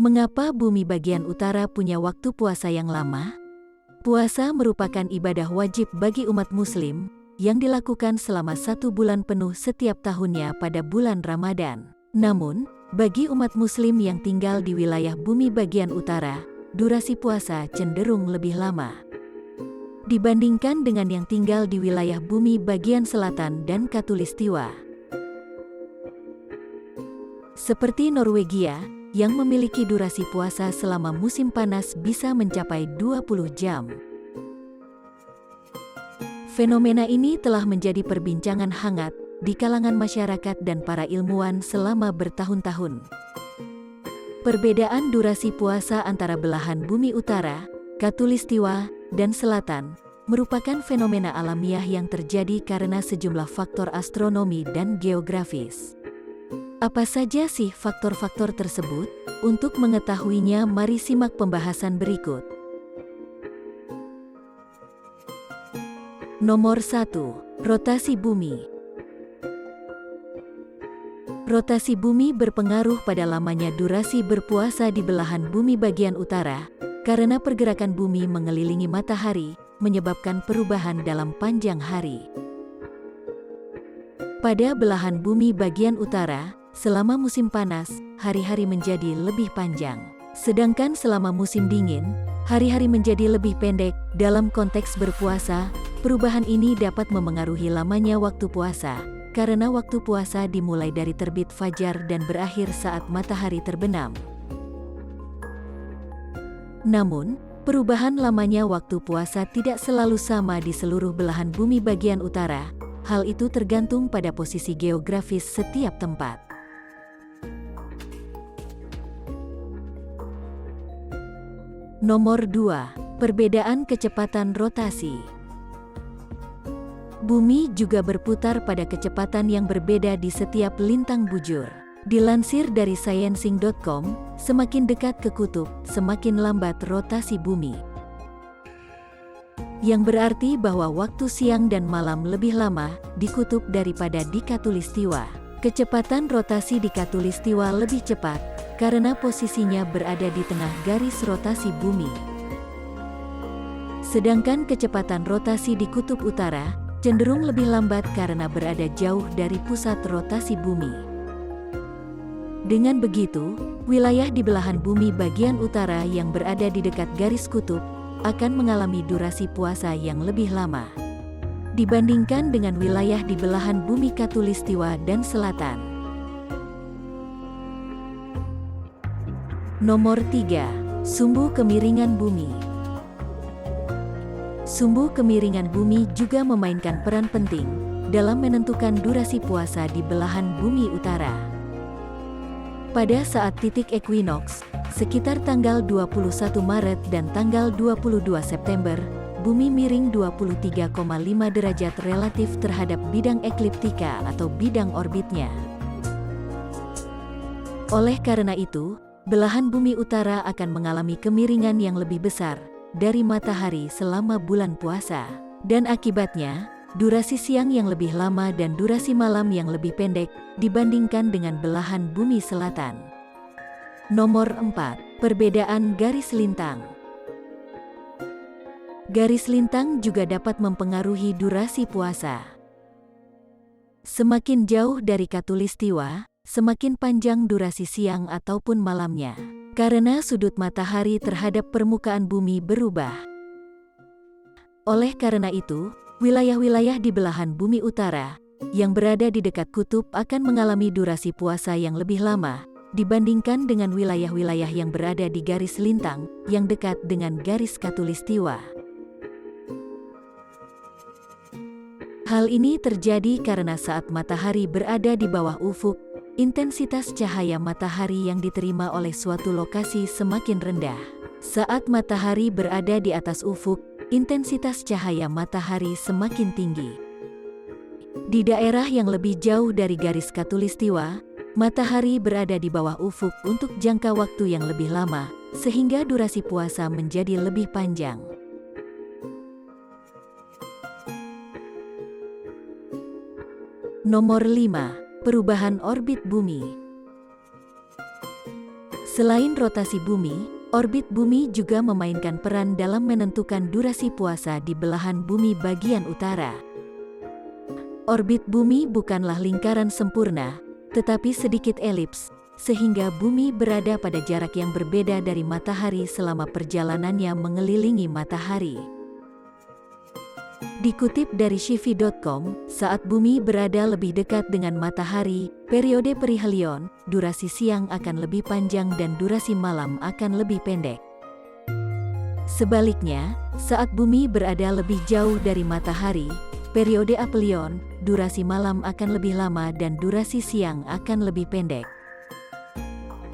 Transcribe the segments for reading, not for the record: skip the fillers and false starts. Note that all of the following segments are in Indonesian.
Mengapa bumi bagian utara punya waktu puasa yang lama? Puasa merupakan ibadah wajib bagi umat Muslim yang dilakukan selama 1 bulan penuh setiap tahunnya pada bulan Ramadan. Namun, bagi umat Muslim yang tinggal di wilayah bumi bagian utara, durasi puasa cenderung lebih lama dibandingkan dengan yang tinggal di wilayah bumi bagian selatan dan Khatulistiwa. Seperti Norwegia, yang memiliki durasi puasa selama musim panas bisa mencapai 20 jam. Fenomena ini telah menjadi perbincangan hangat di kalangan masyarakat dan para ilmuwan selama bertahun-tahun. Perbedaan durasi puasa antara belahan bumi utara, Khatulistiwa, dan selatan merupakan fenomena alamiah yang terjadi karena sejumlah faktor astronomi dan geografis. Apa saja sih faktor-faktor tersebut? Untuk mengetahuinya, mari simak pembahasan berikut. Nomor 1. Rotasi bumi. Rotasi bumi berpengaruh pada lamanya durasi berpuasa di belahan bumi bagian utara, karena pergerakan bumi mengelilingi matahari, menyebabkan perubahan dalam panjang hari. Pada belahan bumi bagian utara, selama musim panas, hari-hari menjadi lebih panjang. Sedangkan selama musim dingin, hari-hari menjadi lebih pendek. Dalam konteks berpuasa, perubahan ini dapat memengaruhi lamanya waktu puasa, karena waktu puasa dimulai dari terbit fajar dan berakhir saat matahari terbenam. Namun, perubahan lamanya waktu puasa tidak selalu sama di seluruh belahan bumi bagian utara. Hal itu tergantung pada posisi geografis setiap tempat. Nomor 2. Perbedaan kecepatan rotasi. Bumi juga berputar pada kecepatan yang berbeda di setiap lintang bujur. Dilansir dari sciencing.com, semakin dekat ke kutub, semakin lambat rotasi bumi. Yang berarti bahwa waktu siang dan malam lebih lama di kutub daripada di Khatulistiwa. Kecepatan rotasi di Khatulistiwa lebih cepat, karena posisinya berada di tengah garis rotasi bumi. Sedangkan kecepatan rotasi di kutub utara cenderung lebih lambat karena berada jauh dari pusat rotasi bumi. Dengan begitu, wilayah di belahan bumi bagian utara yang berada di dekat garis kutub akan mengalami durasi puasa yang lebih lama dibandingkan dengan wilayah di belahan bumi Khatulistiwa dan selatan. Nomor 3. Sumbu kemiringan bumi. Sumbu kemiringan bumi juga memainkan peran penting dalam menentukan durasi puasa di belahan bumi utara. Pada saat titik equinox, sekitar tanggal 21 Maret dan tanggal 22 September, bumi miring 23,5 derajat relatif terhadap bidang ekliptika atau bidang orbitnya. Oleh karena itu, belahan bumi utara akan mengalami kemiringan yang lebih besar dari matahari selama bulan puasa. Dan akibatnya, durasi siang yang lebih lama dan durasi malam yang lebih pendek dibandingkan dengan belahan bumi selatan. Nomor 4. Perbedaan garis lintang. Garis lintang juga dapat mempengaruhi durasi puasa. Semakin jauh dari Khatulistiwa, semakin panjang durasi siang ataupun malamnya, karena sudut matahari terhadap permukaan bumi berubah. Oleh karena itu, wilayah-wilayah di belahan bumi utara yang berada di dekat kutub akan mengalami durasi puasa yang lebih lama dibandingkan dengan wilayah-wilayah yang berada di garis lintang yang dekat dengan garis Khatulistiwa. Hal ini terjadi karena saat matahari berada di bawah ufuk, intensitas cahaya matahari yang diterima oleh suatu lokasi semakin rendah. Saat matahari berada di atas ufuk, intensitas cahaya matahari semakin tinggi. Di daerah yang lebih jauh dari garis Khatulistiwa, matahari berada di bawah ufuk untuk jangka waktu yang lebih lama, sehingga durasi puasa menjadi lebih panjang. Nomor 5. Perubahan orbit bumi. Selain rotasi bumi, orbit bumi juga memainkan peran dalam menentukan durasi puasa di belahan bumi bagian utara. Orbit bumi bukanlah lingkaran sempurna, tetapi sedikit elips, sehingga bumi berada pada jarak yang berbeda dari matahari selama perjalanannya mengelilingi matahari. Dikutip dari Shifi.com, saat bumi berada lebih dekat dengan matahari, periode perihelion, durasi siang akan lebih panjang dan durasi malam akan lebih pendek. Sebaliknya, saat bumi berada lebih jauh dari matahari, periode aphelion, durasi malam akan lebih lama dan durasi siang akan lebih pendek.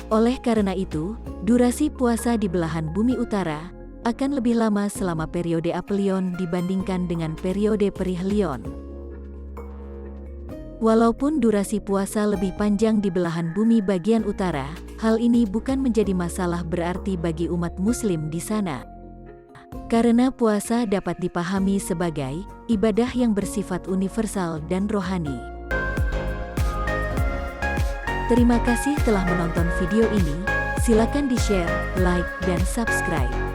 Oleh karena itu, durasi puasa di belahan bumi utara akan lebih lama selama periode aphelion dibandingkan dengan periode perihelion. Walaupun durasi puasa lebih panjang di belahan bumi bagian utara, hal ini bukan menjadi masalah berarti bagi umat muslim di sana. Karena puasa dapat dipahami sebagai ibadah yang bersifat universal dan rohani. Terima kasih telah menonton video ini. Silakan di-share, like, dan subscribe.